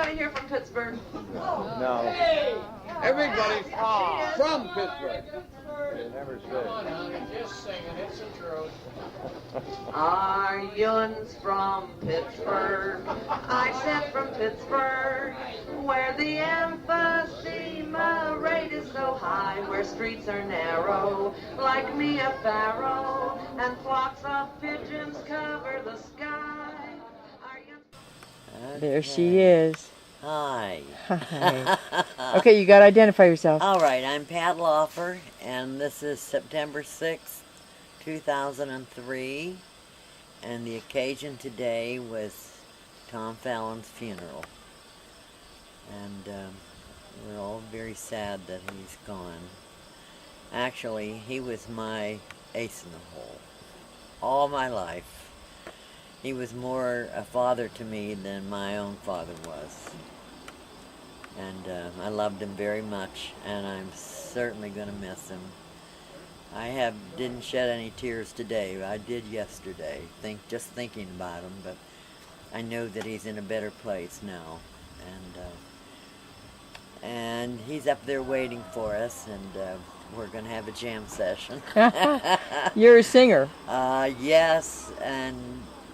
anybody here from Pittsburgh? No. Hey! Everybody's from Pittsburgh. They never say. Just singing, it's the truth. Are yuns from Pittsburgh? I sent from Pittsburgh, where the emphysema rate is so high, where streets are narrow, like me a pharaoh, and flocks of pigeons cover the sky. There she is. Hi. Hi. Okay, you got to identify yourself. All right, I'm Pat Laufer, and this is September 6th, 2003, and the occasion today was Tom Fallon's funeral. And we're all very sad that he's gone. Actually, he was my ace in the hole all my life. He was more a father to me than my own father was. And I loved him very much, and I'm certainly going to miss him. I didn't shed any tears today. I did yesterday, just thinking about him, but I know that he's in a better place now. And he's up there waiting for us, and we're going to have a jam session. You're a singer. Yes, and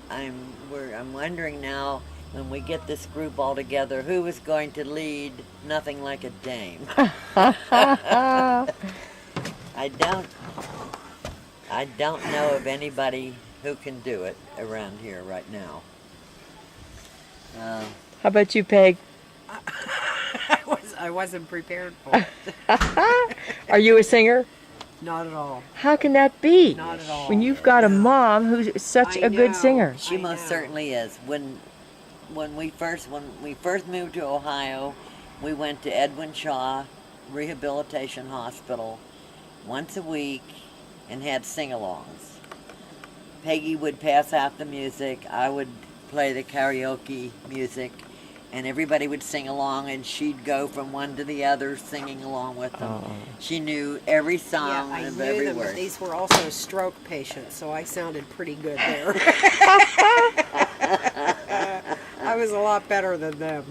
I'm wondering now, when we get this group all together, who is going to lead Nothing Like a Dame? I don't know of anybody who can do it around here right now. How about you, Peg? I wasn't prepared for it. Are you a singer? Not at all. How can that be? Not at all. When you've got a mom who's such a good singer. She most certainly is. When we first moved to Ohio, we went to Edwin Shaw Rehabilitation Hospital once a week and had sing-alongs. Peggy would pass out the music, I would play the karaoke music, and everybody would sing along, and she'd go from one to the other singing along with them. Oh. She knew every song of every them, word. but these were also stroke patients, so I sounded pretty good there. I was a lot better than them.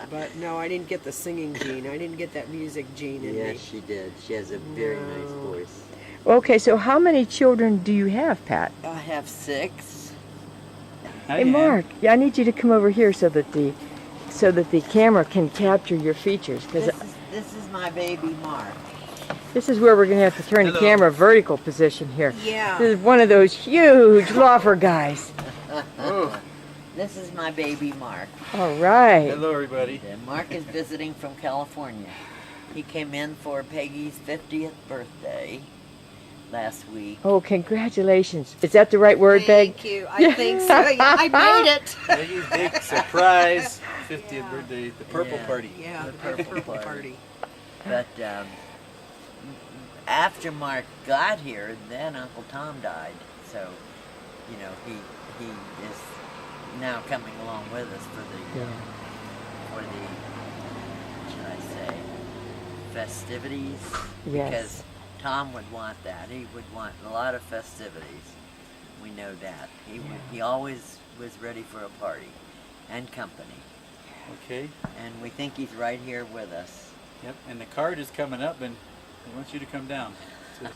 But no, I didn't get the singing gene. I didn't get that music gene in me. Yes, she did. She has a very nice voice. Okay, so how many children do you have, Pat? I have 6. Hey, Mark, I need you to come over here so that the camera can capture your features. This is my baby Mark. This is where we're going to have to turn the camera vertical position here. Yeah. This is one of those huge Laufer guys. This is my baby Mark. All right. Hello, everybody. And Mark is visiting from California. He came in for Peggy's 50th birthday last week. Oh, congratulations. Is that the right word, Peg? Thank you. I think so. Yeah, I made it. Peggy's big surprise 50th birthday, the purple party. Yeah, the purple party. But after Mark got here, then Uncle Tom died. So, you know, he is now coming along with us for the should I say, festivities. Yes. Because Tom would want that. He would want a lot of festivities. We know that. He always was ready for a party and company. Okay. And we think he's right here with us. Yep. And the card is coming up, and he wants you to come down. So.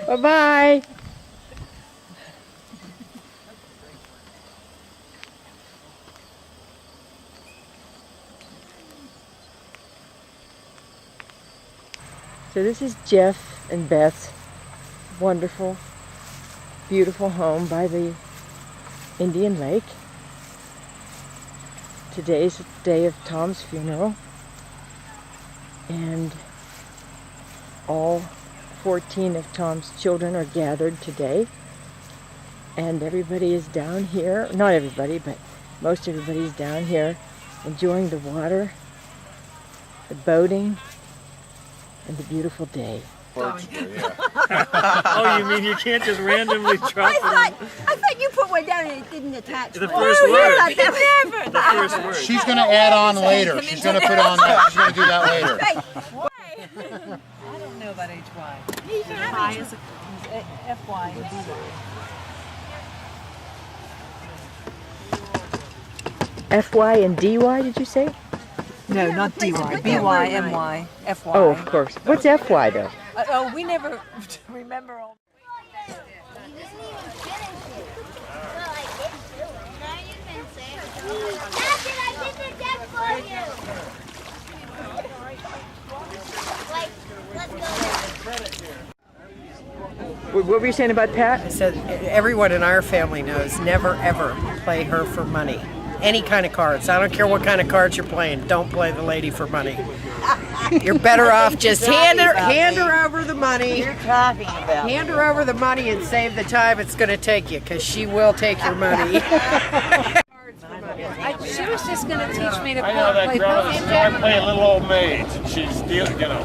Bye-bye. Bye-bye. So this is Jeff and Beth's wonderful, beautiful home by the Indian Lake. Today's the day of Tom's funeral, and all 14 of Tom's children are gathered today, and everybody is down here, not everybody, but most everybody's down here enjoying the water, the boating, and the beautiful day. Oh, you mean you can't just randomly drop it? I thought you put one down and it didn't attach. The first word. Never. The first word. She's going to add on later. She's going to put on that. She's going to do that later. I don't know about HY. HY is FY. F-Y and D-Y, did you say? No, not D-Y. B-Y-M-Y. F-Y. Oh, of course. What's F-Y, though? Oh, we never remember all. What were you saying about Pat? So everyone in our family knows never ever play her for money. Any kind of cards. I don't care what kind of cards you're playing. Don't play the lady for money. You're better off just hand her over the money. You're talking about Hand her over the money and save the time it's going to take you, because she will take your money. She was just going to teach me to I know that play girl poker. is I play a little old maid. She's still, you know.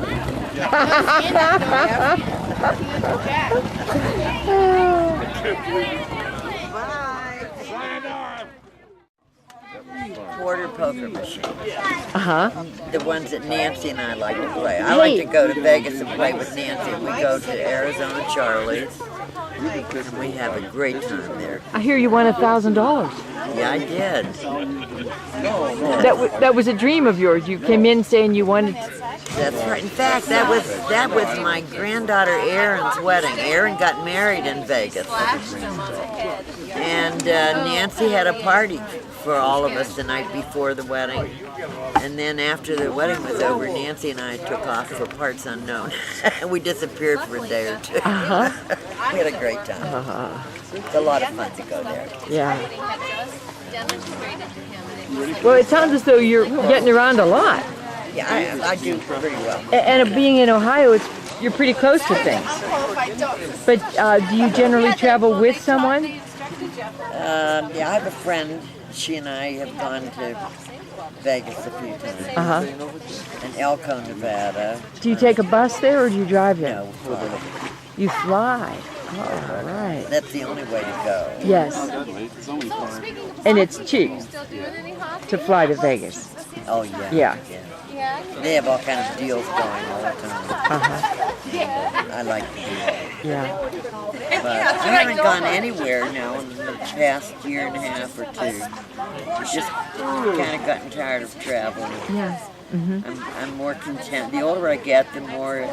quarter poker machine. Uh-huh. The ones that Nancy and I like to play. I like to go to Vegas and play with Nancy. We go to Arizona Charlie's, and we have a great time there. I hear you won $1,000. Yeah, I did. That was a dream of yours. You came in saying you wanted. That's right. In fact, that was my granddaughter Erin's wedding. Erin got married in Vegas, and Nancy had a party for all of us the night before the wedding. And then after the wedding was over, Nancy and I took off for parts unknown. We disappeared for a day or two. Uh-huh. We had a great time. Uh-huh. It's a lot of fun to go there. Yeah. Well, it sounds as though you're getting around a lot. Yeah, I do pretty well. And being in Ohio, you're pretty close to things. But do you generally travel with someone? Yeah, I have a friend. She and I have gone to Vegas a few times. Uh-huh. And Elko, Nevada. Do you take a bus there or do you drive there? No, fly. You fly. All right. That's the only way to go. Yes. And it's cheap to fly to Vegas. Oh, yeah. Yeah. They have all kinds of deals going all the time. Uh-huh. I like to do that. Yeah. But I haven't gone anywhere now in the past year and a half or two. I've just kind of gotten tired of traveling. Yes. Mm-hmm. I'm more content. The older I get, the more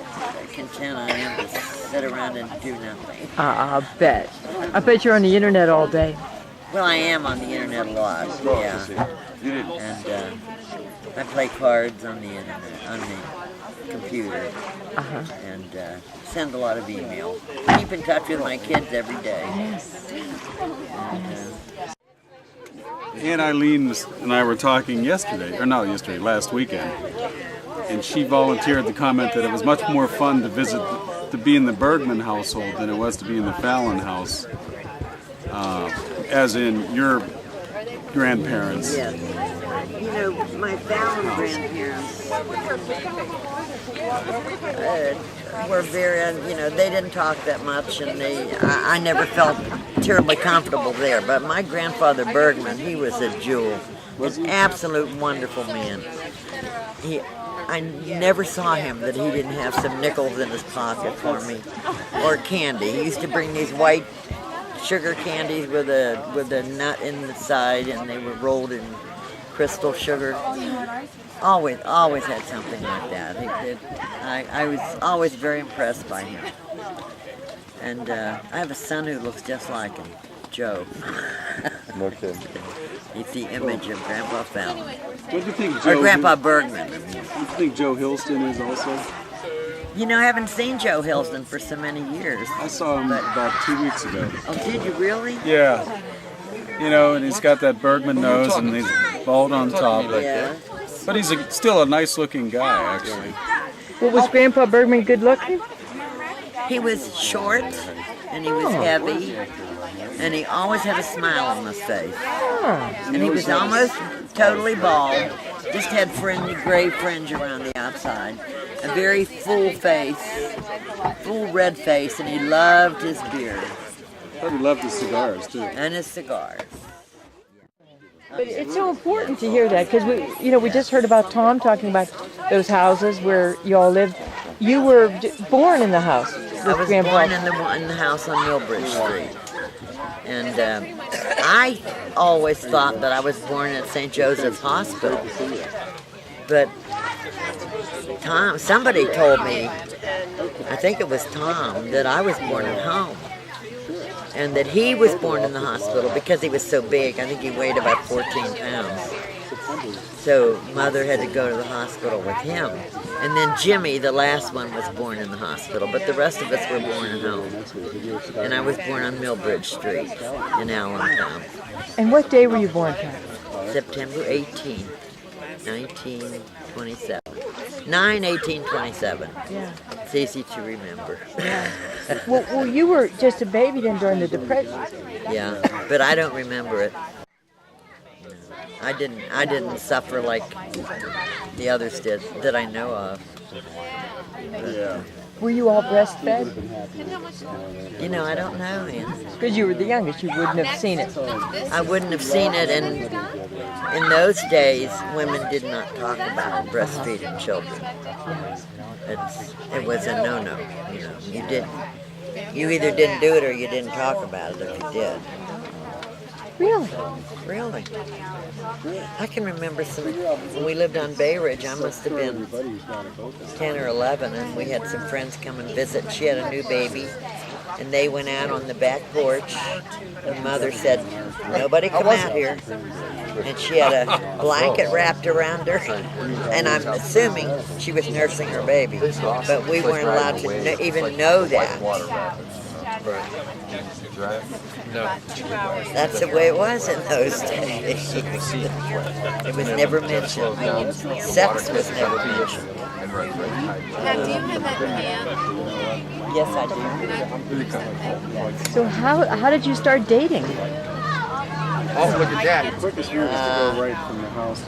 content I am to sit around and do nothing. I'll bet. I bet you're on the internet all day. Well, I am on the internet a lot, yeah. And I play cards on the internet, on the computer, and send a lot of email. Keep in touch with my kids every day. Yes. Aunt Eileen and I were talking last weekend, and she volunteered to comment that it was much more fun to be in the Bergman household than it was to be in the Fallon house, as in your grandparents. Yes. You know, my Fallon grandparents were very, they didn't talk that much, and I never felt terribly comfortable there. But my grandfather Bergman, he was a jewel, an absolute wonderful man. I never saw him that he didn't have some nickels in his pocket for me, or candy. He used to bring these white sugar candies with a nut in the side, and they were rolled in crystal sugar. Always had something like that. I was always very impressed by him. And I have a son who looks just like him, Joe. Okay. He's the image of Grandpa Fallon. What do you think, Joe? Or Grandpa Bergman. Do you think Joe Hilston is also? You know, I haven't seen Joe Hilston for so many years. I saw him about 2 weeks ago. Oh, did you really? Yeah. You know, and he's got that Bergman nose and he's bald on top. Yeah. But he's still a nice-looking guy, actually. Well, was Grandpa Bergman good looking? He was short, and he was heavy, and he always had a smile on his face. And he was almost totally bald, just had gray fringe around the outside. A very full face, full red face, and he loved his beard. I thought he loved his cigars, too. And his cigars. But it's so important to hear that because we just heard about Tom talking about those houses where you all lived. You were born in the house with I was Grandpa. born in the house on Millbridge Street. And I always thought that I was born at St. Joseph's Hospital. But somebody told me, I think it was Tom, that I was born at home. And that he was born in the hospital because he was so big. I think he weighed about 14 pounds. So Mother had to go to the hospital with him. And then Jimmy, the last one, was born in the hospital. But the rest of us were born at home. And I was born on Millbridge Street in Allentown. And what day were you born, Pat? September 18th, 1927. 9/18/27. Yeah. It's easy to remember. Yeah. Well, you were just a baby then during the Depression. Yeah, but I don't remember it. I didn't suffer like the others did that I know of. Yeah. Were you all breastfed? You know, I don't know, Ann. Because you were the youngest, you wouldn't have seen it. I wouldn't have seen it, and in those days, women did not talk about breastfeeding children. It was a no-no. You know, you either didn't do it or you didn't talk about it if you did. Really? Really? I can remember when we lived on Bay Ridge, I must have been 10 or 11, and we had some friends come and visit. She had a new baby, and they went out on the back porch. The mother said, "Nobody come out here." And she had a blanket wrapped around her, and I'm assuming she was nursing her baby, but we weren't allowed to even know that. No. That's the way it was in those days. It was never mentioned. Sex was never mentioned. Pat, do you have that hand? Yes, I do. So how did you start dating? Oh, look at that. The quickest route is to go right from the house to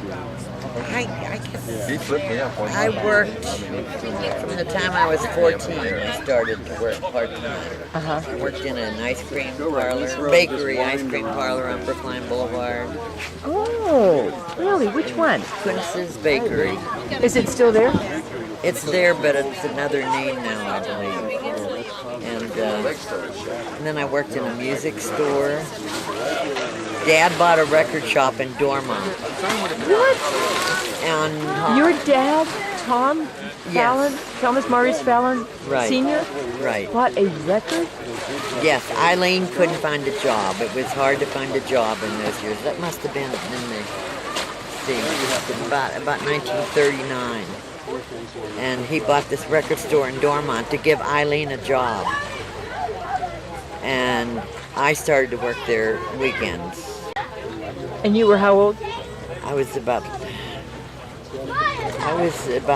I guess He flipped me up one I worked from the time I was 14. I started to work part-time. I worked in an ice cream parlor, bakery ice cream parlor on Brookline Boulevard. Oh, really? Which one? Quince's Bakery. Is it still there? It's there, but it's another name now, I believe. And then I worked in a music store. Dad bought a record shop in Dormont. What? And Your dad, Tom Fallon, Thomas Maurice Fallon Right. Sr., Right. bought a record? Yes, Eileen couldn't find a job. It was hard to find a job in those years. That must have been about 1939. And he bought this record store in Dormont to give Eileen a job. And I started to work there weekends. And you were how old? I was about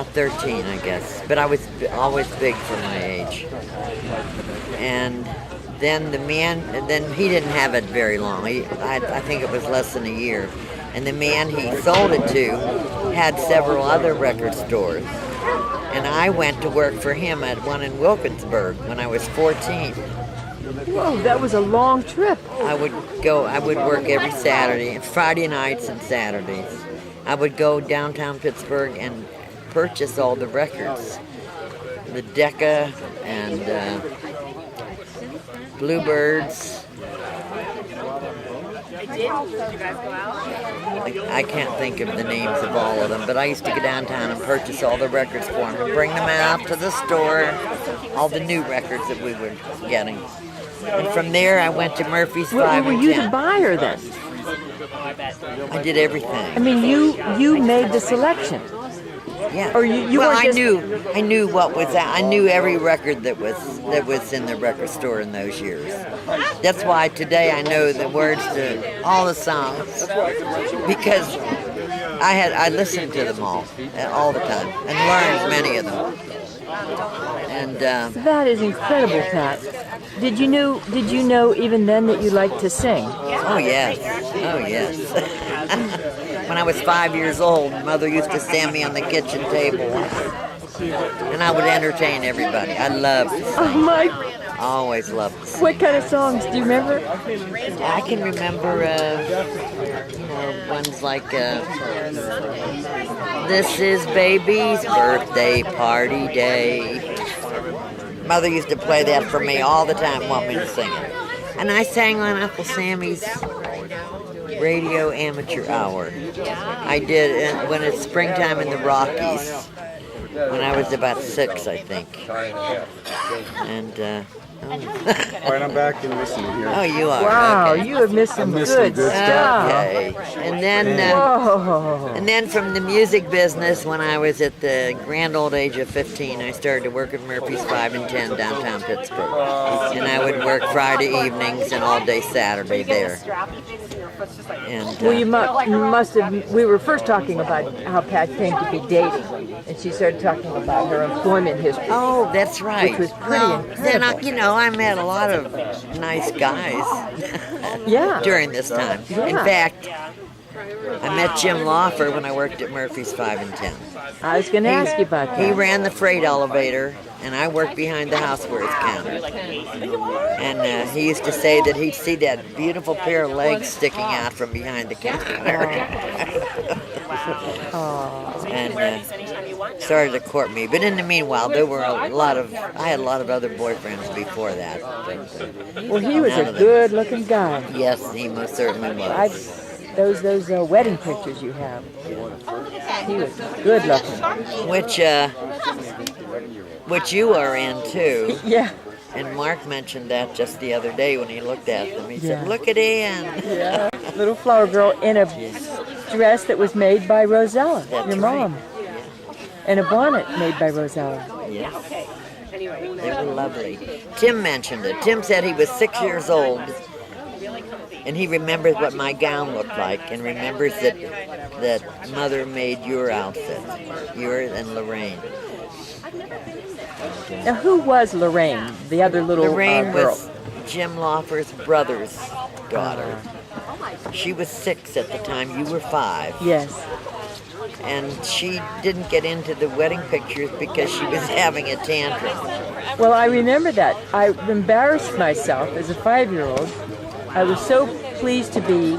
13, I guess. But I was always big for my age. And then he didn't have it very long. I think it was less than a year. And the man he sold it to had several other record stores. And I went to work for him at one in Wilkinsburg when I was 14. Whoa, that was a long trip. I would work every Saturday, Friday nights and Saturdays. I would go downtown Pittsburgh and purchase all the records. The Decca and Bluebirds. I can't think of the names of all of them, but I used to go downtown and purchase all the records for them and bring them out to the store, all the new records that we were getting. And from there, I went to Murphy's 5 Were and you 10. the buyer then? I did everything. I mean, you made the selection. Yeah. Or you well, weren't I just... knew what was out. I knew every record that was in the record store in those years. That's why today I know the words to all the songs because I listened to them all the time and learned many of them. And that is incredible, Pat. Did you know even then that you liked to sing? Oh yes. When I was 5 years old, Mother used to stand me on the kitchen table, and I would entertain everybody. I loved to sing. Oh my! Always loved to sing. What kind of songs do you remember? I can remember, ones like "This is Baby's Birthday Party Day." Mother used to play that for me all the time, want me to sing it. And I sang on Uncle Sammy's radio amateur hour. I did when it's springtime in the Rockies, when I was about 6, I think. And All right, I'm back and listening here. oh, you are. Wow, Okay. you have missed some good stuff. Okay. Whoa. And then from the music business, when I was at the grand old age of 15, I started to work at Murphy's 5 and 10 downtown Pittsburgh. And I would work Friday evenings and all day Saturday there. And, Well, you must have. We were first talking about how Pat came to be dating, and she started talking about her employment history. oh, that's right. Which was pretty incredible. Then I met a lot of nice guys Yeah. during this time. Yeah. In fact, I met Jim Laufer when I worked at Murphy's 5 and 10. I was going to ask you about that. He ran the freight elevator, and I worked behind the housewares counter. And he used to say that he'd see that beautiful pair of legs sticking out from behind the counter. And started to court me. But in the meanwhile, there were I had a lot of other boyfriends before that. Well, he was None a of them. good-looking guy. Yes, he most certainly was. Those wedding pictures you have. He was good-looking. Which you are in too. Yeah. And Mark mentioned that just the other day when he looked at them. He said, Yeah. "Look at Ann." Yeah. Little flower girl in a dress that was made by Rosella, That's your right. mom. And a bonnet made by Rosella. Yes. They were lovely. Tim mentioned it. Tim said he was 6 years old, and he remembers what my gown looked like, and remembers that Mother made your outfit, yours and Lorraine. Now, who was Lorraine, the other little Lorraine girl? was Jim Laufer's brother's daughter. She was 6 at the time. You were 5. Yes. And she didn't get into the wedding pictures because she was having a tantrum. Well, I remember that. I embarrassed myself as a 5-year-old. I was so pleased to be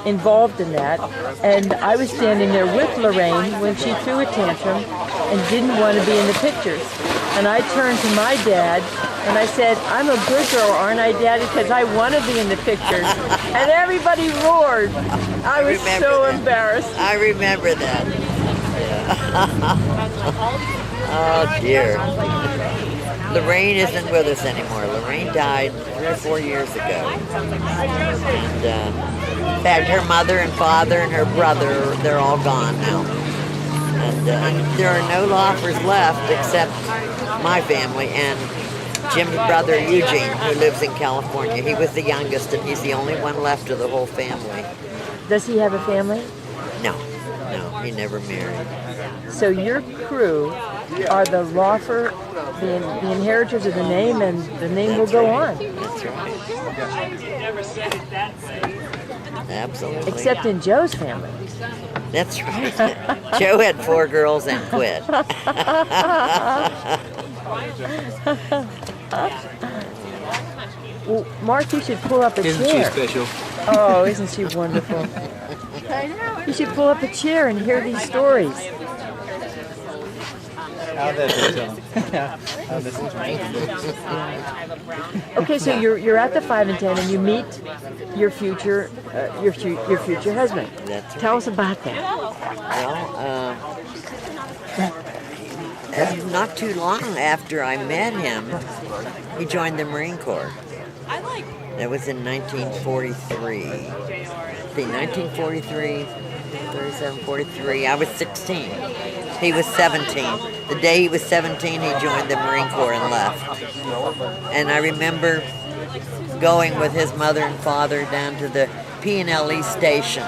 involved in that. And I was standing there with Lorraine when she threw a tantrum and didn't want to be in the pictures. And I turned to my dad and I said, "I'm a good girl, aren't I, Daddy? Because I want to be in the pictures." And everybody roared. I was so embarrassed. I remember that. Oh, dear. Lorraine isn't with us anymore. Lorraine died 3 or 4 years ago. And in fact, her mother and father and her brother, they're all gone now. And there are no Laufers left except my family and Jim's brother Eugene, who lives in California. He was the youngest, and he's the only one left of the whole family. Does he have a family? No, he never married. So your crew are the Laufer, the inheritors of the name, and the name will go on. That's right. Absolutely. Except in Joe's family. That's right. Joe had 4 girls and quit. Well, Mark, you should pull up a Isn't chair. she special? Oh, isn't she wonderful? You should pull up a chair and hear these stories. I'll listen to him. I'll listen to him. Okay, so you're at the 5 and 10, and you meet your future husband. That's right. Tell us about that. Well, not too long after I met him, he joined the Marine Corps. That was in 1943. See, 1943, 37, 43. I was 16. He was 17. The day he was 17, he joined the Marine Corps and left. And I remember going with his mother and father down to the P&LE station,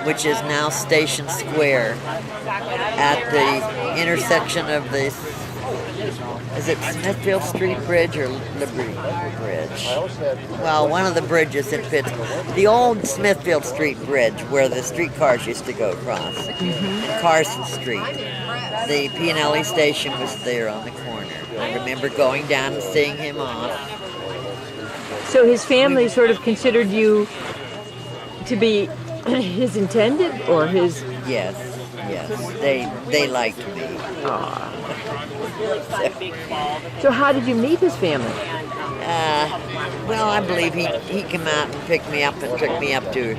which is now Station Square, at the intersection of the, is it Smithfield Street Bridge or Liberty Bridge? Well, one of the bridges in Pittsburgh. The old Smithfield Street Bridge where the streetcars used to go across. And Carson Street. The P&LE station was there on the corner. I remember going down and seeing him off. So his family sort of considered you to be his intended, or his... Yes. They liked me. So how did you meet his family? Well, I believe he came out and picked me up and took me up to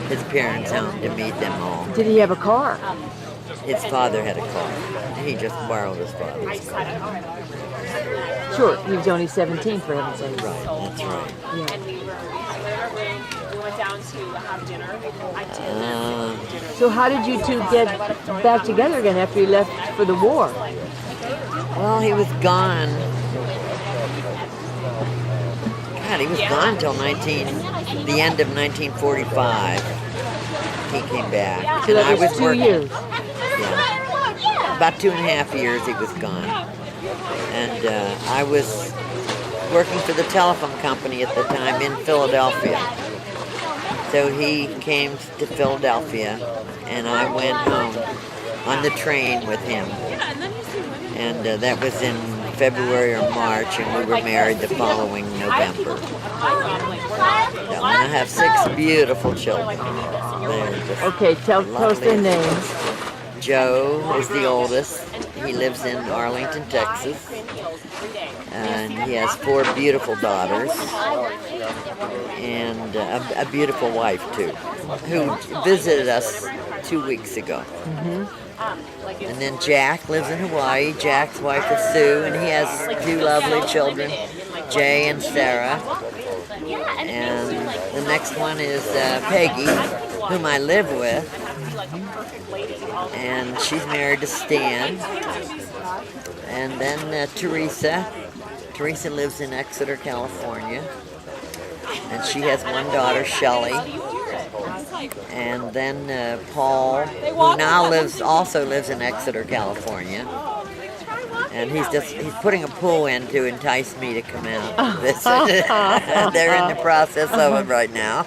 his parents' home to meet them all. Did he have a car? His father had a car. He just borrowed his father's car. Sure, he was only 17, for heaven's sake. Right, that's right. Yeah. So how did you two get back together again after you left for the war? Well, he was gone. God, he was gone till the end of 1945. He came back. So that was 2 years. Yeah. About 2.5 years he was gone. And I was working for the telephone company at the time in Philadelphia. So he came to Philadelphia, and I went home on the train with him. And that was in February or March, and we were married the following November. And I have 6 beautiful children. Okay, tell us their names. Joe is the oldest. He lives in Arlington, Texas. And he has 4 beautiful daughters. And a beautiful wife, too, who visited us 2 weeks ago. Mm-hmm. And then Jack lives in Hawaii. Jack's wife is Sue, and he has 2 lovely children, Jay and Sarah. And the next one is Peggy, whom I live with. And she's married to Stan. And then Teresa. Teresa lives in Exeter, California. And she has 1 daughter, Shelley. And then Paul, who now also lives in Exeter, California. And he's putting a pool in to entice me to come out and visit. They're in the process of it right now.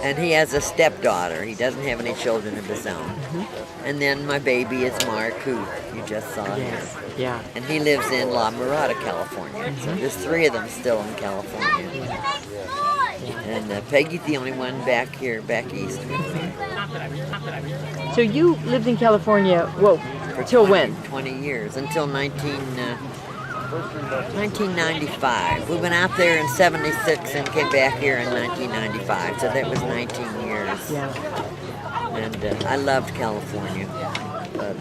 And he has a stepdaughter. He doesn't have any children of his own. And then my baby is Mark, who you just saw here. Yeah. And he lives in La Mirada, California. So there's 3 of them still in California. And Peggy's the only one back here, back east with me. So you lived in California, till when? 20 years, until 1995. We went out there in 76 and came back here in 1995, so that was 19 years. Yeah. And I loved California, but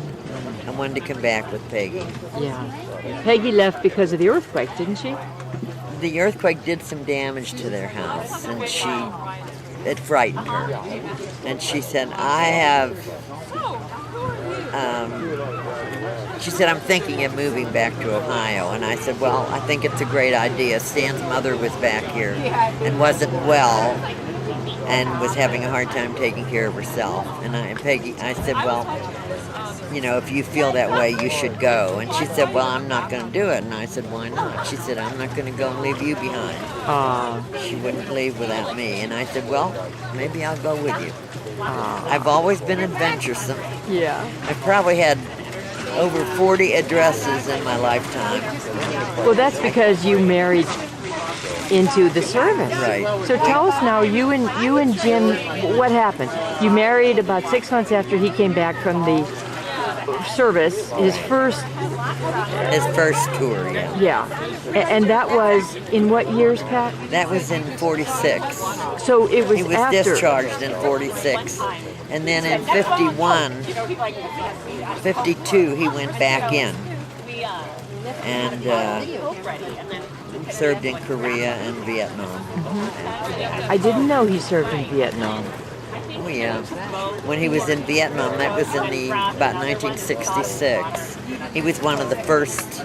I wanted to come back with Peggy. Yeah. Peggy left because of the earthquake, didn't she? The earthquake did some damage to their house, and it frightened her. And she said, she said, I'm thinking of moving back to Ohio. And I said, well, I think it's a great idea. Stan's mother was back here and wasn't well and was having a hard time taking care of herself. And I said, well, if you feel that way, you should go. And she said, well, I'm not going to do it. And I said, why not? She said, I'm not going to go and leave you behind. She wouldn't leave without me. And I said, well, maybe I'll go with you. I've always been adventuresome. Yeah. I've probably had over 40 addresses in my lifetime. Well, that's because you married into the service. Right. So tell us now, you and Jim, what happened? You married about 6 months after he came back from the service, his first tour, yeah. Yeah. And that was in what years, Pat? That was in 46. So it was He was after. discharged in 46. And then in 52, he went back in. And served in Korea and Vietnam. I didn't know he served in Vietnam. Oh yeah. When he was in Vietnam, that was in about 1966. He was one of the first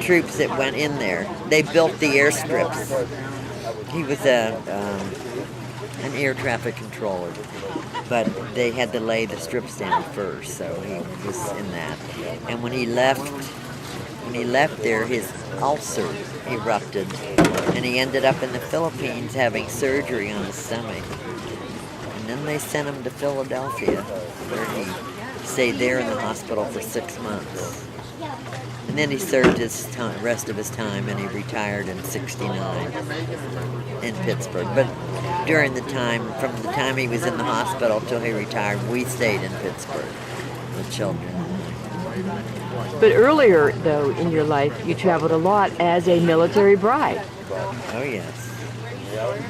troops that went in there. They built the airstrips. He was an air traffic controller, but they had to lay the strips down first, so he was in that. And when he left there, his ulcer erupted, and he ended up in the Philippines having surgery on his stomach. And then they sent him to Philadelphia, where he stayed there in the hospital for 6 months. And then he served his rest of his time, and he retired in 69 in Pittsburgh. But during the time, from the time he was in the hospital till he retired, we stayed in Pittsburgh with children. But earlier, though, in your life, you traveled a lot as a military bride. Oh, yes.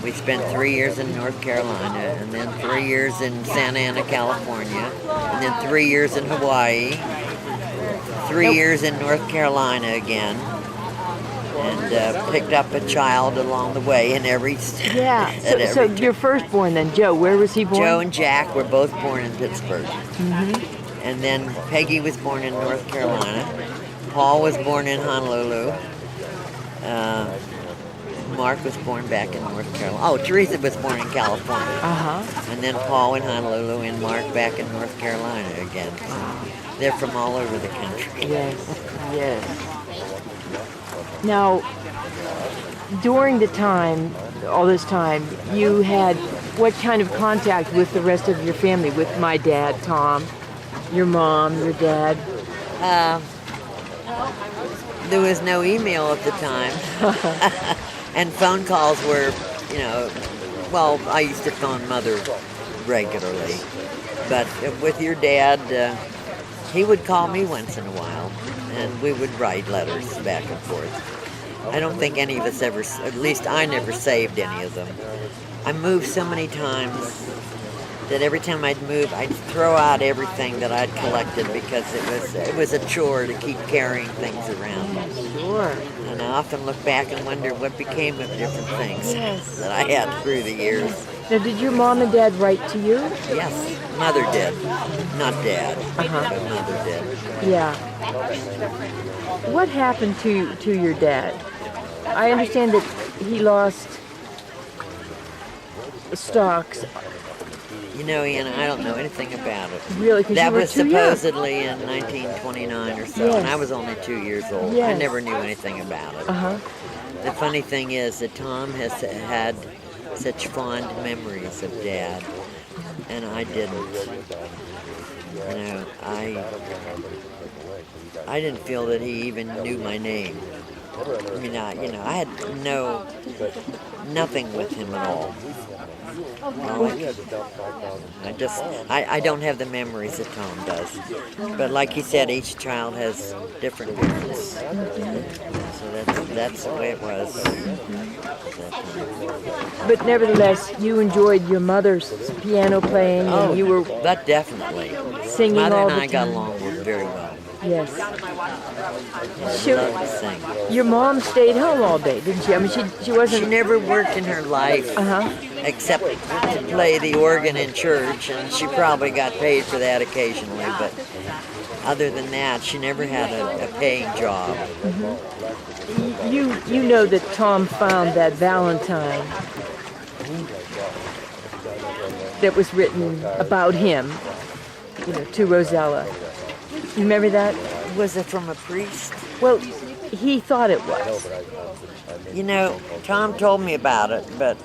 We spent 3 years in North Carolina, and then 3 years in Santa Ana, California, and then 3 years in Hawaii, 3 years in North Carolina again, and picked up a child along the way in every state. Yeah. So your firstborn then, Joe, where was he born? Joe and Jack were both born in Pittsburgh. Mm-hmm. And then Peggy was born in North Carolina. Paul was born in Honolulu. Mark was born back in North Carolina. Oh, Teresa was born in California. Uh-huh. And then Paul in Honolulu and Mark back in North Carolina again. So they're from all over the country. Yes, yes. Now, during the time, all this time, you had what kind of contact with the rest of your family? With my dad, Tom, your mom, your dad? There was no email at the time. And phone calls were, well, I used to phone Mother regularly. But with your dad, he would call me once in a while, and we would write letters back and forth. I don't think any of us ever, at least I never saved any of them. I moved so many times that every time I'd move, I'd throw out everything that I'd collected because it was a chore to keep carrying things around. Sure. And I often look back and wonder what became of different things that I had through the years. Now, did your mom and dad write to you? Yes, Mother did. Not Dad, but Mother did. Yeah. What happened to your dad? I understand that he lost stocks. Ian, I don't know anything about it. Really? 'Cause that you were was too supposedly in 1929 or so, and I was only 2 years old. Yes. I never knew anything about it. Uh-huh. The funny thing is that Tom has had such fond memories of Dad, and I didn't. I didn't feel that he even knew my name. I had nothing with him at all. I don't have the memories that Tom does. But like he said, each child has different memories. So that's the way it was. But nevertheless, you enjoyed your mother's piano playing, and you were that definitely singing Mother all and the I got time. along very well. Yes. She loved to sing. Your mom stayed home all day, didn't she? I mean, she wasn't. She never worked in her life except to play the organ in church, and she probably got paid for that occasionally. But other than that, she never had a paying job. You know that Tom found that Valentine that was written about him, to Rosella. You remember that? Was it from a priest? Well, he thought it was. Tom told me about it, but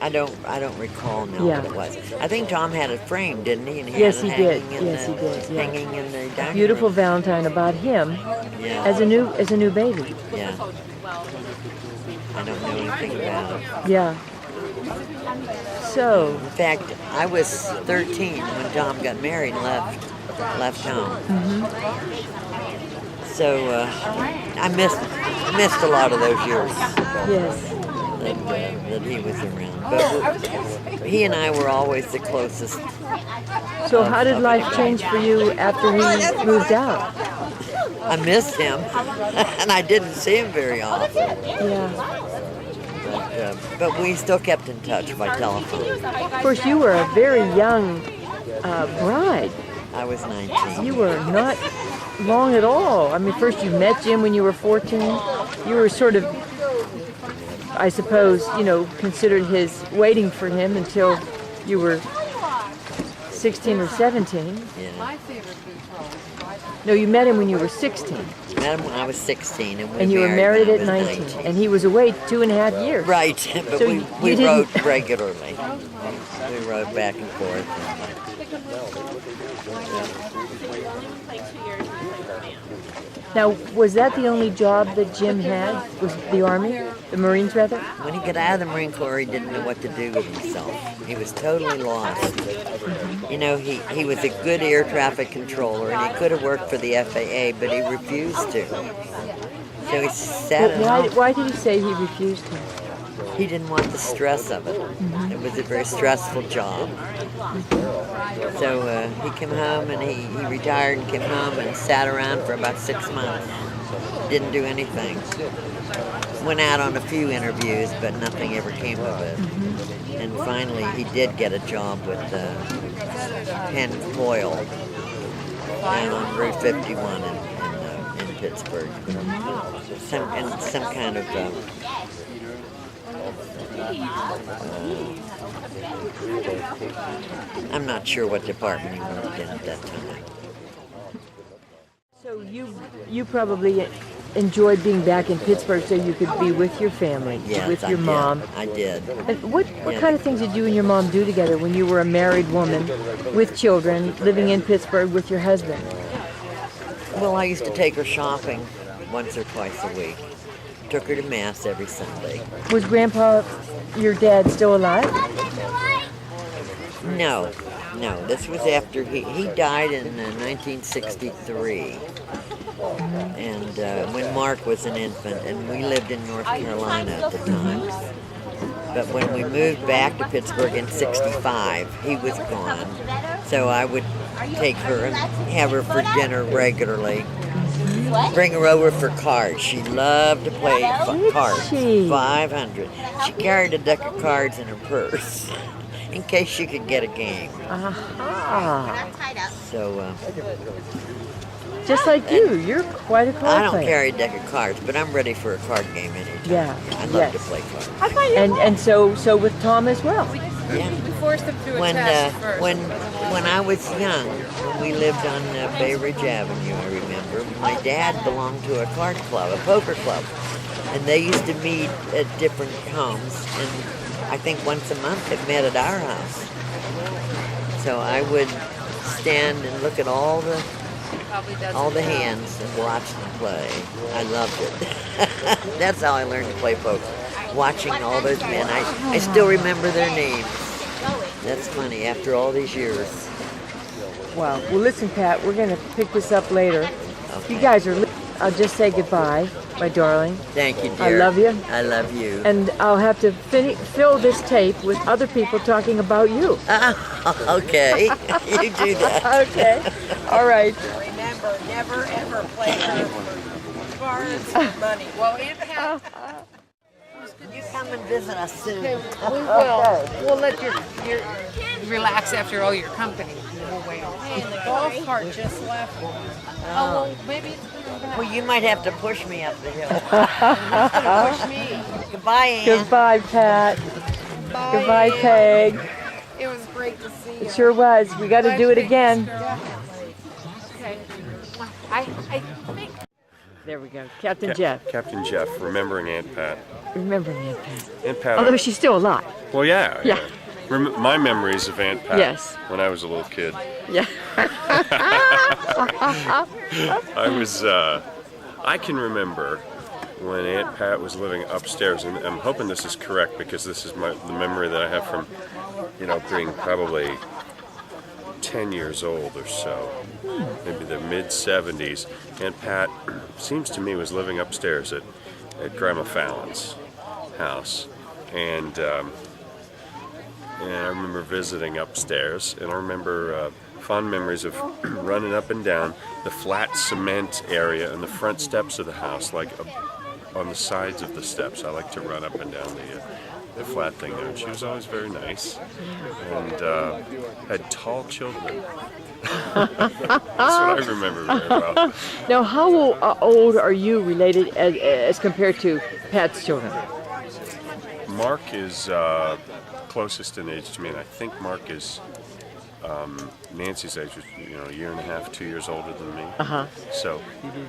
I don't recall now what it was. I think Tom had it framed, didn't he? And he Yes, had he it did. Yes, he did. Yeah. Hanging in the dining Beautiful room. Valentine about him as a new baby. Yeah. I don't know anything about it. Yeah. So. In fact, I was 13 when Tom got married and left home. So I missed a lot of those years. Yes. That he was around. But he and I were always the closest. So how did life change for you after he moved out? I missed him, and I didn't see him very often. Yeah. But we still kept in touch by telephone. Of course, you were a very young bride. I was 19. You were not long at all. I mean, first you met Jim when you were 14. You were sort of, I suppose, considered waiting for him until you were 16 or 17. Yeah. No, you met him when you were 16. Met him when I was 16, and you were married at 19. And he was away 2.5 years. Right, but so we wrote regularly. We wrote back and forth. Now, was that the only job that Jim had? Was the Army? The Marines, rather? When he got out of the Marine Corps, he didn't know what to do with himself. He was totally lost. You know, he was a good air traffic controller, and he could have worked for the FAA, but he refused to. So he sat at home. Why did he say he refused to? He didn't want the stress of it. It was a very stressful job. So he came home and he retired and came home and sat around for about 6 months. Didn't do anything. Went out on a few interviews, but nothing ever came of it. And finally he did get a job with Penn Oil down on Route 51 in Pittsburgh. Some kind of I'm not sure what department he worked in at that time. So you probably enjoyed being back in Pittsburgh so you could be with your family, Yes, with your mom. I did. And what kind of things did you and your mom do together when you were a married woman with children living in Pittsburgh with your husband? Well, I used to take her shopping once or twice a week. Took her to Mass every Sunday. Was Grandpa, your dad, still alive? No. This was after he died in 1963. And when Mark was an infant, and we lived in North Carolina at the time. But when we moved back to Pittsburgh in 65, he was gone. So I would take her and have her for dinner regularly. Bring her over for cards. She loved to play cards. 500. She carried a deck of cards in her purse in case she could get a game. So, just like you're quite a card I don't player. carry a deck of cards, but I'm ready for a card game anytime. Yeah. I love to play cards. And so with Tom as well. Yeah. We forced them to a When test first. when I was young, when we lived on Bay Ridge Avenue, I remember, my dad belonged to a card club, a poker club, and they used to meet at different homes, and I think once a month they met at our house. So I would stand and look at all the hands and watch them play. I loved it. That's how I learned to play poker. Watching all those men. I still remember their names. That's funny, after all these years. Wow. Well, listen, Pat, we're going to pick this up later. Okay. You guys are... I'll just say goodbye, my darling. Thank you, dear. I love you. I love you. And I'll have to fill this tape with other people talking about you. Okay. You do that. Okay. All right. Remember, never ever play her for cards or money. Well, Aunt Pat. You come and visit us soon. Okay, we will. We'll let you relax after all your company. We'll wait. Hey, and the golf cart just left. Oh, well, maybe it's coming back. Well, you might have to push me up the hill. Push me. Goodbye, Ann. Goodbye, Pat. Bye, Goodbye, Ann. Peg. It was great to see you. It sure was. We got to do it again. Okay. I think. There we go. Captain Jeff. Captain Jeff, remembering Aunt Pat. Remembering Aunt Pat. Aunt Pat. Although she's still alive. Well, yeah. Yeah. My memories of Aunt Pat. Yes. When I was a little kid. Yeah. I can remember when Aunt Pat was living upstairs, and I'm hoping this is correct because this is the memory that I have from, being probably 10 years old or so, maybe the mid-70s. Aunt Pat, seems to me, was living upstairs at Grandma Fallon's house, and I remember visiting upstairs, and I remember fond memories of running up and down the flat cement area and the front steps of the house, like on the sides of the steps. I like to run up and down the flat thing there. And she was always very nice and had tall children. That's what I remember very well. Now, how old are you related as compared to Pat's children? Mark is closest in age to me, and I think Mark is Nancy's age, a year and a half, 2 years older than me. So,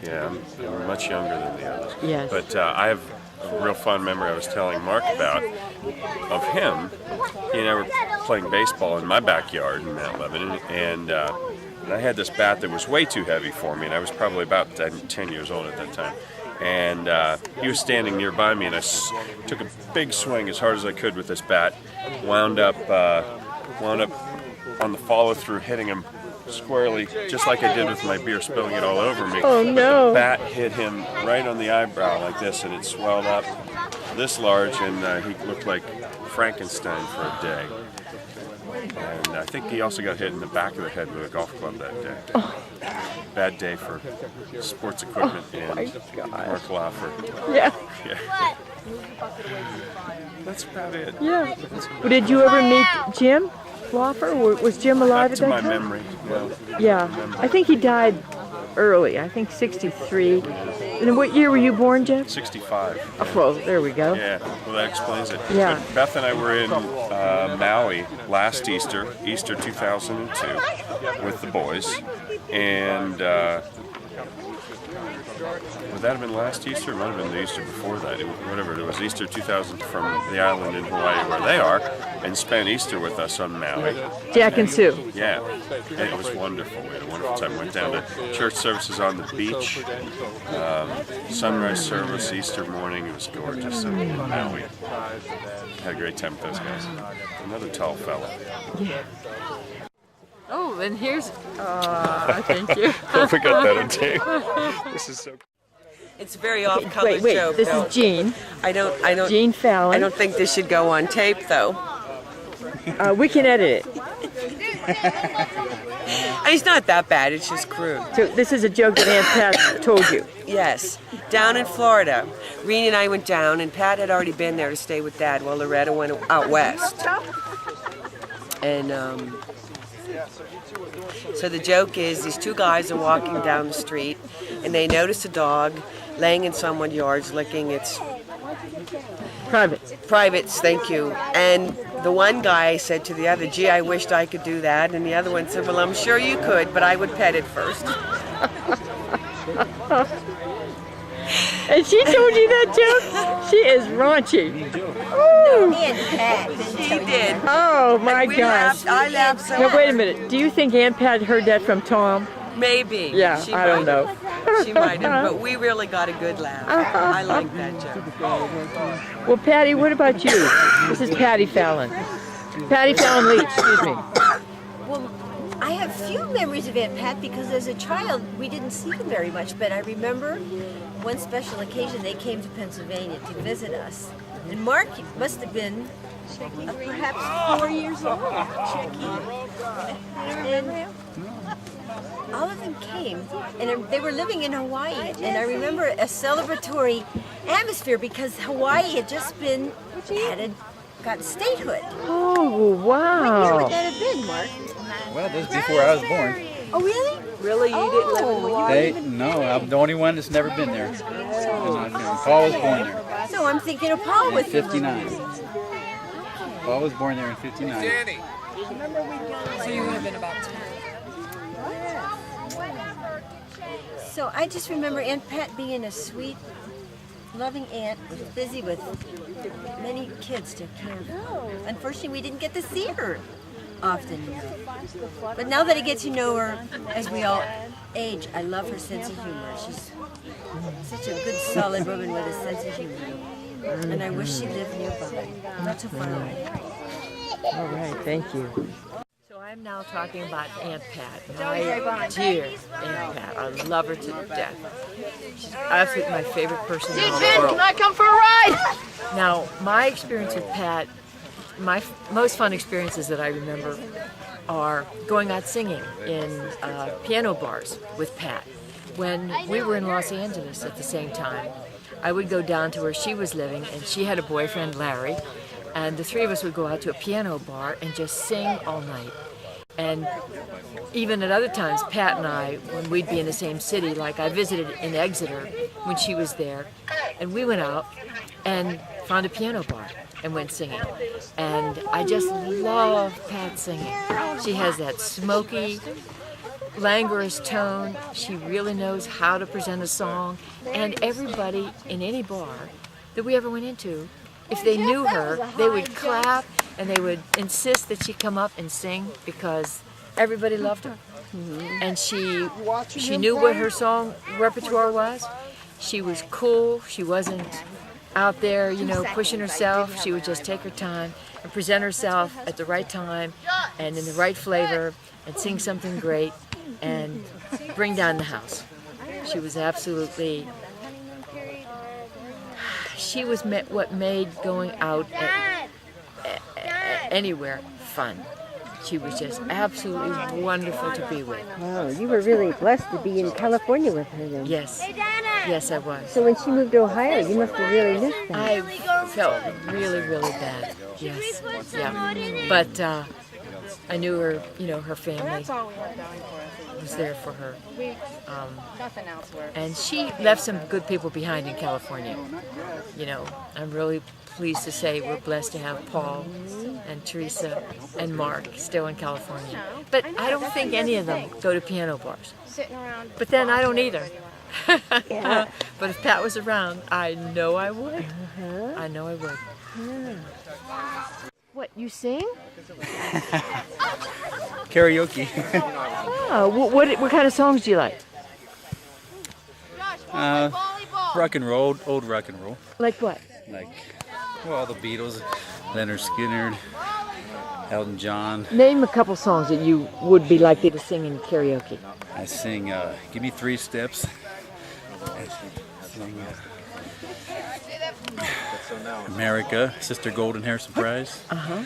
yeah, I'm much younger than the others. Yes. But I have a real fond memory I was telling Mark about of him. He and I were playing baseball in my backyard in Mount Lebanon, and And I had this bat that was way too heavy for me, and I was probably about 10 years old at that time. And he was standing nearby me, and I took a big swing as hard as I could with this bat. Wound up on the follow-through, hitting him squarely, just like I did with my beer, spilling it all over me. Oh no! The bat hit him right on the eyebrow like this, and it swelled up this large, and he looked like Frankenstein for a day. And I think he also got hit in the back of the head with a golf club that day. Oh. Bad day for sports equipment and Mark Laufer. Yeah. Yeah. That's about it. Yeah. Well, did you ever meet Jim Laufer? Was Jim alive at that time? To my memory, no. Yeah. I think he died early. I think 63. And what year were you born, Jeff? 65. Oh, well, there we go. Yeah, well that explains it. Yeah. But Beth and I were in Maui last Easter 2002, with the boys. And would that have been last Easter? It might have been the Easter before that. Whatever, it was Easter 2000 from the island in Hawaii where they are, and spent Easter with us on Maui. Jack and Sue. Yeah, and it was wonderful. We had a wonderful time. Went down to church services on the beach, sunrise service Easter morning. It was gorgeous in Maui. Had a great time with those guys. Another tall fella. Yeah. Oh, and here's, thank you. Hope we got that on tape. This is so cool. It's a very off-color wait, joke. this though. is Gene. I don't. Gene Fallon. I don't think this should go on tape, though. We can edit it. It's not that bad. It's just crude. So this is a joke that Aunt Pat told you. Yes. Down in Florida, Reen and I went down, and Pat had already been there to stay with Dad while Loretta went out west. And so the joke is these two guys are walking down the street, and they notice a dog laying in someone's yard licking its privates, thank you. And the one guy said to the other, gee, I wished I could do that. And the other one said, well, I'm sure you could, but I would pet it first. And she told you that joke? She is raunchy. No, me and Pat. She did. Oh my gosh. I laughed so Now hard. wait a minute. Do you think Aunt Pat heard that from Tom? Maybe. Yeah, She I don't might know. have. She might have, but we really got a good laugh. I like that joke. Well, Patty, what about you? This is Patty Fallon. Patty Fallon Leach, excuse me. Well, I have few memories of Aunt Pat because as a child we didn't see them very much, but I remember one special occasion they came to Pennsylvania to visit us. And Mark must have been perhaps 4 years old. And all of them came, and they were living in Hawaii, and I remember a celebratory atmosphere because Hawaii had just got statehood. Oh, wow. What year would that have been, Mark? Well, this is before I was born. Oh, really? Really? You didn't live in Hawaii? No, I'm the only one that's never been there. Paul was born there. So I'm thinking of Paul with 59. Paul was born there in 59. Danny. So you would have been about 10. So I just remember Aunt Pat being a sweet, loving aunt, was busy with many kids to care for. Unfortunately, we didn't get to see her often. But now that I get to know her as we all age, I love her sense of humor. She's such a good, solid woman with a sense of humor. And I wish she lived nearby, not so far away. All right, thank you. So I'm now talking about Aunt Pat. My dear Aunt Pat. I love her to death. She's absolutely my favorite person in the world. Can I come for a ride? Now, my experience with Pat, my most fun experiences that I remember are going out singing in piano bars with Pat. When we were in Los Angeles at the same time, I would go down to where she was living, and she had a boyfriend, Larry, and the three of us would go out to a piano bar and just sing all night. And even at other times, Pat and I, when we'd be in the same city, like I visited in Exeter when she was there, and we went out and found a piano bar and went singing. And I just love Pat singing. She has that smoky, languorous tone. She really knows how to present a song. And everybody in any bar that we ever went into, if they knew her, they would clap and they would insist that she come up and sing because everybody loved her. and she knew what her song repertoire was. She was cool. She wasn't out there, you know, pushing herself. She would just take her time and present herself at the right time and in the right flavor and sing something great and bring down the house. She was absolutely, she was what made going out anywhere fun. She was just absolutely wonderful to be with. Wow, you were really blessed to be in California with her then. Yes. Yes, I was. So when she moved to Ohio, you must have really missed that. I felt really, really bad. Yes. Yeah. But I knew her, you know, her family was there for her. And she left some good people behind in California. You know, I'm really pleased to say we're blessed to have Paul and Teresa and Mark still in California. But I don't think any of them go to piano bars. But then I don't either. But if Pat was around, I know I would. I know I would. What, you sing? Karaoke. Oh, what kind of songs do you like? Rock and roll, old rock and roll. Like what? Like, well, the Beatles, Leonard Skinner, Elton John. Name a couple songs that you would be likely to sing in karaoke. I sing Give Me 3 Steps. I sing America, Sister Golden Hair Surprise. Uh-huh.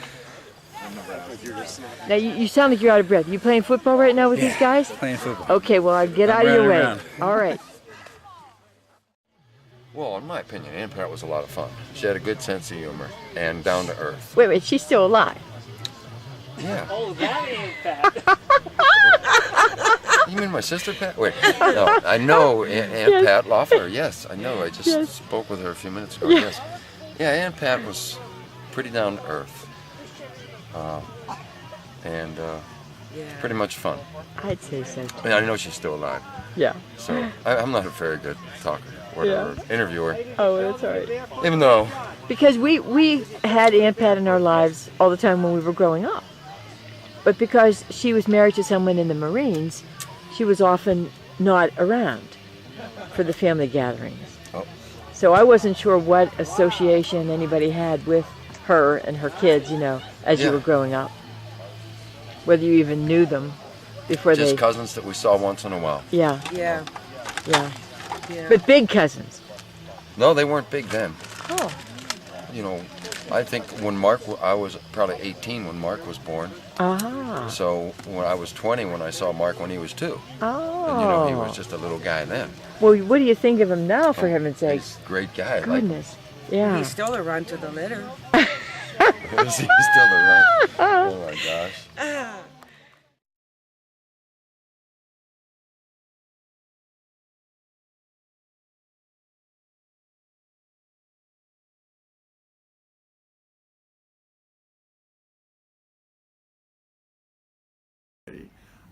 Now, you sound like you're out of breath. You playing football right now with these guys? Playing football. Okay, well, I'll get out of your way. Around. All right. Well, in my opinion, Ann Pat was a lot of fun. She had a good sense of humor and down to earth. Wait, she's still alive? Yeah. Oh, that ain't Pat. You mean my sister Pat? Wait, no, I know Aunt Pat Laufer. Yes, I know. I just spoke with her a few minutes ago. Yes. Yeah, Aunt Pat was pretty down to earth. And pretty much fun. I'd say so too. I know she's still alive. Yeah. So I'm not a very good talker or interviewer. Oh, that's all right. Even though. Because we had Aunt Pat in our lives all the time when we were growing up. But because she was married to someone in the Marines, she was often not around for the family gatherings. Oh. So I wasn't sure what association anybody had with her and her kids, you know, as you were growing up. Whether you even knew them before Just cousins that we saw once in a while. Yeah. Yeah. Yeah. But big cousins. No, they weren't big then. Oh. You know, I think when I was probably 18 when Mark was born. Ah. So when I was 20 when I saw Mark when he was 2. Oh. And you know, he was just a little guy then. Well, what do you think of him now, for heaven's sake? He's a great guy. Goodness. Yeah. He's still around to the litter. Is he still around? Oh my gosh.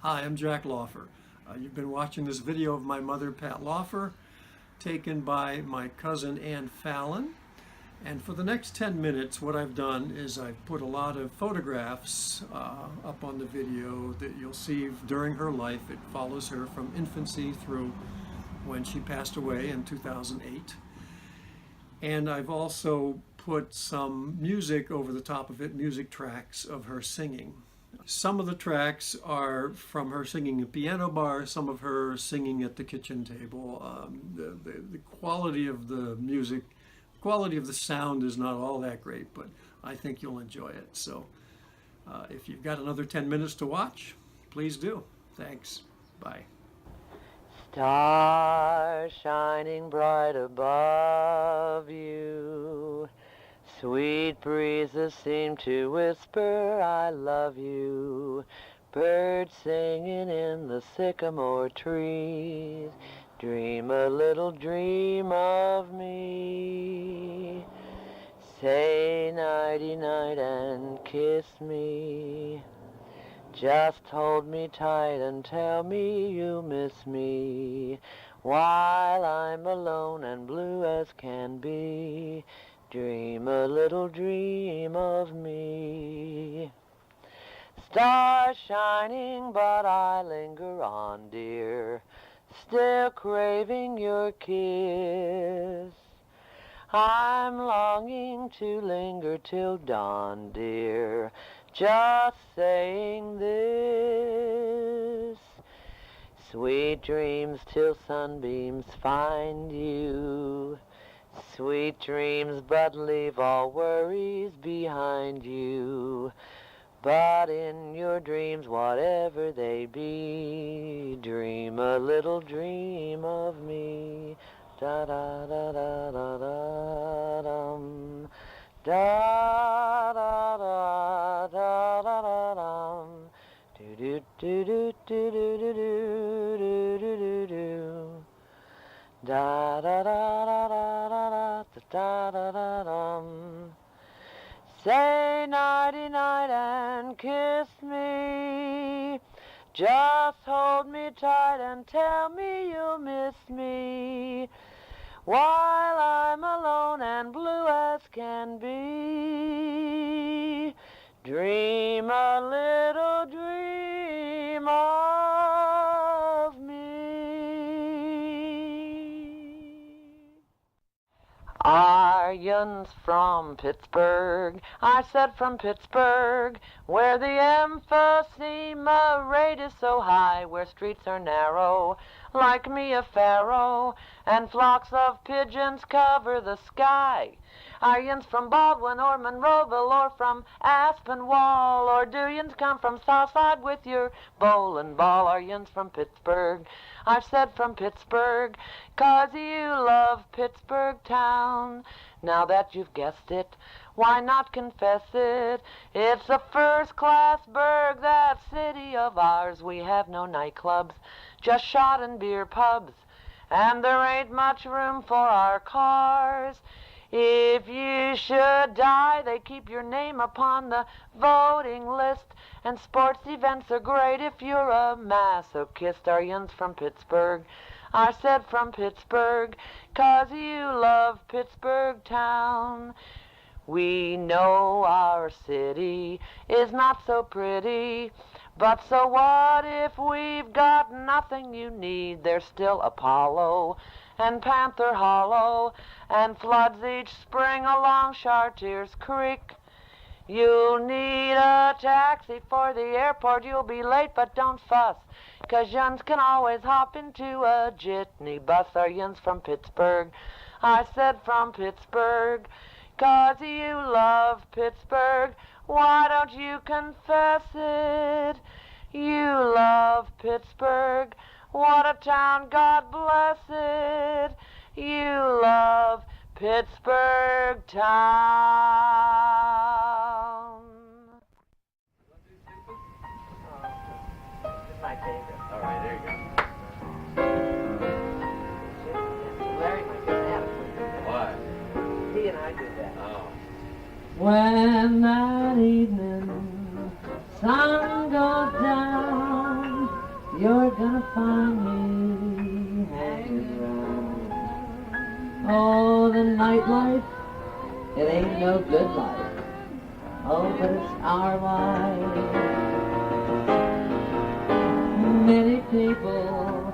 Hi, I'm Jack Laufer. You've been watching this video of my mother, Pat Laufer, taken by my cousin Ann Fallon. And for the next 10 minutes, what I've done is I've put a lot of photographs up on the video that you'll see during her life. It follows her from infancy through when she passed away in 2008. And I've also put some music over the top of it, music tracks of her singing. Some of the tracks are from her singing at piano bar, some of her singing at the kitchen table. The quality of the music, quality of the sound is not all that great, but I think you'll enjoy it. So if you've got another 10 minutes to watch, please do. Thanks. Bye. Stars shining bright above you, sweet breezes seem to whisper, I love you. Birds singing in the sycamore trees, dream a little dream of me. Say nighty-night and kiss me. Just hold me tight and tell me you miss me, while I'm alone and blue as can be. Dream a little dream of me. Stars shining, but I linger on, dear, still craving your kiss. I'm longing to linger till dawn, dear, just saying this. Sweet dreams till sunbeams find you. Sweet dreams, but leave all worries behind you. But in your dreams, whatever they be, dream a little dream of me. Da da da da da da dum. Da da da da da da dum. Do do do do do do do do do do do. Da da da da da da da da da dum. Say nighty-night and kiss me. Just hold me tight and tell me you'll miss me while I'm alone and blue as can be. Dream a little dream of me. Iron's from Pittsburgh, I said from Pittsburgh, where the emphysema rate is so high, where streets are narrow, like me a pharaoh, and flocks of pigeons cover the sky. Iron's from Baldwin or Monroeville or from Aspinwall, or do yins come from Southside with your bowling ball? Iron's from Pittsburgh, I've said from Pittsburgh, 'cause you love Pittsburgh town. Now that you've guessed it, why not confess it? It's a first-class burg, that city of ours. We have no nightclubs, just shot and beer pubs, and there ain't much room for our cars. If you should die, they keep your name upon the voting list, and sports events are great if you're a masochist. Our yins from Pittsburgh, I said from Pittsburgh, 'cause you love Pittsburgh town. We know our city is not so pretty, but so what if we've got nothing you need? There's still Apollo and Panther Hollow and floods each spring along Chartiers Creek. You'll need a taxi for the airport, you'll be late, but don't fuss, 'cause yuns can always hop into a jitney bus. Our yuns from Pittsburgh, I said from Pittsburgh, 'cause you love Pittsburgh. Why don't you confess it? You love Pittsburgh. What a town, God bless it. You love Pittsburgh town. This is my favorite. All right, there you go. Larry might get mad if we do that. Why? He and I do that. Oh. When that evening sun goes down, you're gonna find me hanging around. Oh, the nightlife, it ain't no good life. Oh, but it's our life. Many people,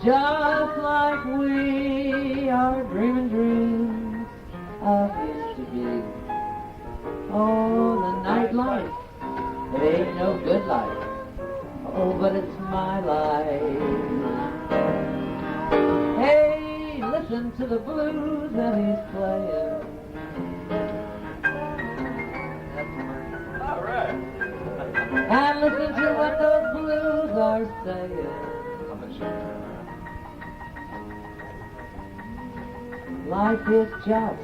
just like we, are dreaming dreams of used to be. Oh, the nightlife, it ain't no good life. Oh, but it's my life. Hey, listen to the blues that he's playing. All right. And listen to what those blues are saying. Life is just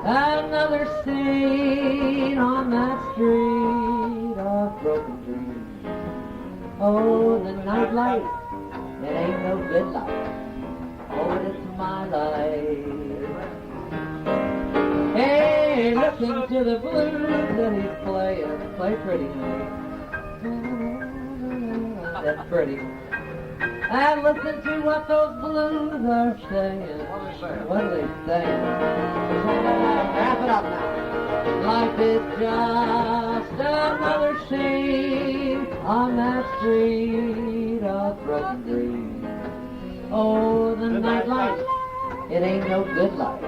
another scene on that street of broken dreams. Oh, the nightlife, it ain't no good life. Oh, it's my life. Hey, listen to the blues that he's playing. Play pretty, honey. That's pretty. And listen to what those blues are saying. What are they saying? Wrap it up now. Life is just another scene on that street of broken dreams. Oh, the nightlife, it ain't no good life.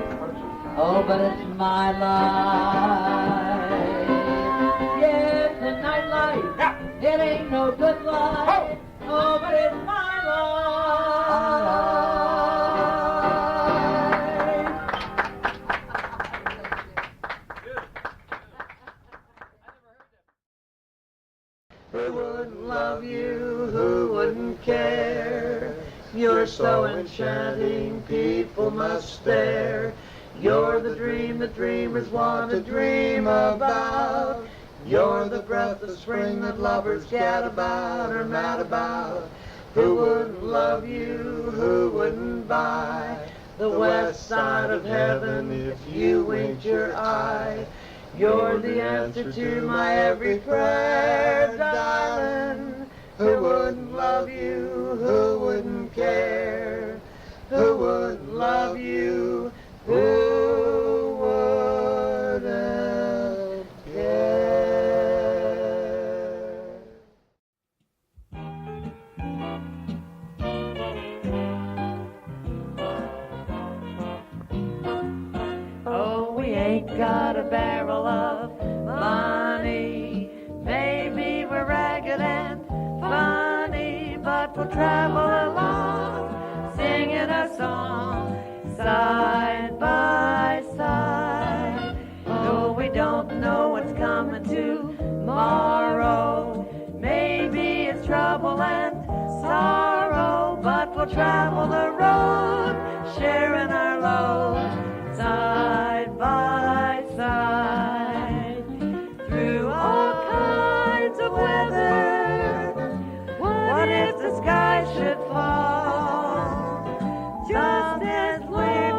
Oh, but it's my life. Yes, the nightlife, it ain't no good life. Oh, but it's my life. Who wouldn't love you? Who wouldn't care? You're so enchanting, people must stare. You're the dream that dreamers want to dream about. You're the breath of spring that lovers gad about or mad about. Who wouldn't love you? Who wouldn't buy the west side of heaven if you winked your eye? You're the answer to my every prayer, darling. Who wouldn't love you? Who wouldn't care? Who wouldn't love you? Who wouldn't care? Oh, we ain't got a barrel of money. Maybe we're ragged and funny, but we'll travel along, singing a song, side by side. Though we don't know what's coming tomorrow, maybe it's trouble and sorrow, but we'll travel the road, sharing our load, side by side, through all kinds of weather. What if the sky should fall? Just as we're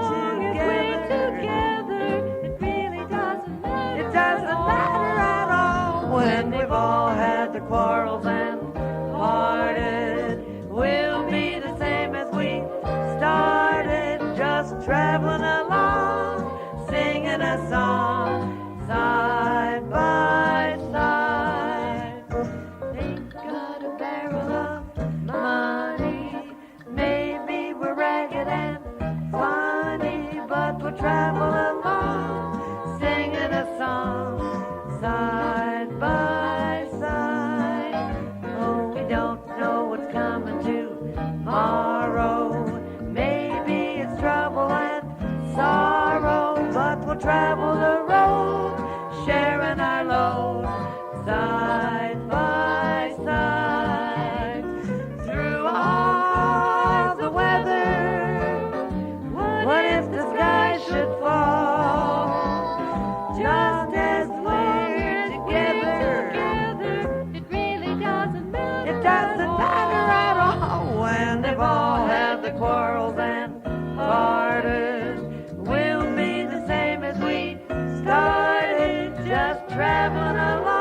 together, it really doesn't matter. It doesn't matter at all. When we've all had the quarrels and parted, we'll be the same as we started, just traveling along, singing a song, side by side. Ain't got a barrel of money, maybe we're ragged and funny, but we'll travel along, singing a song, side by side. Oh, we don't know what's coming tomorrow, maybe it's trouble and sorrow, but we'll travel the road, sharing our load, side by side, through all the weather. What if the sky should fall? Just as we're together, it really doesn't matter. It doesn't matter at all. When they've all had the quarrels and parted, we'll be the same as we started, just traveling along.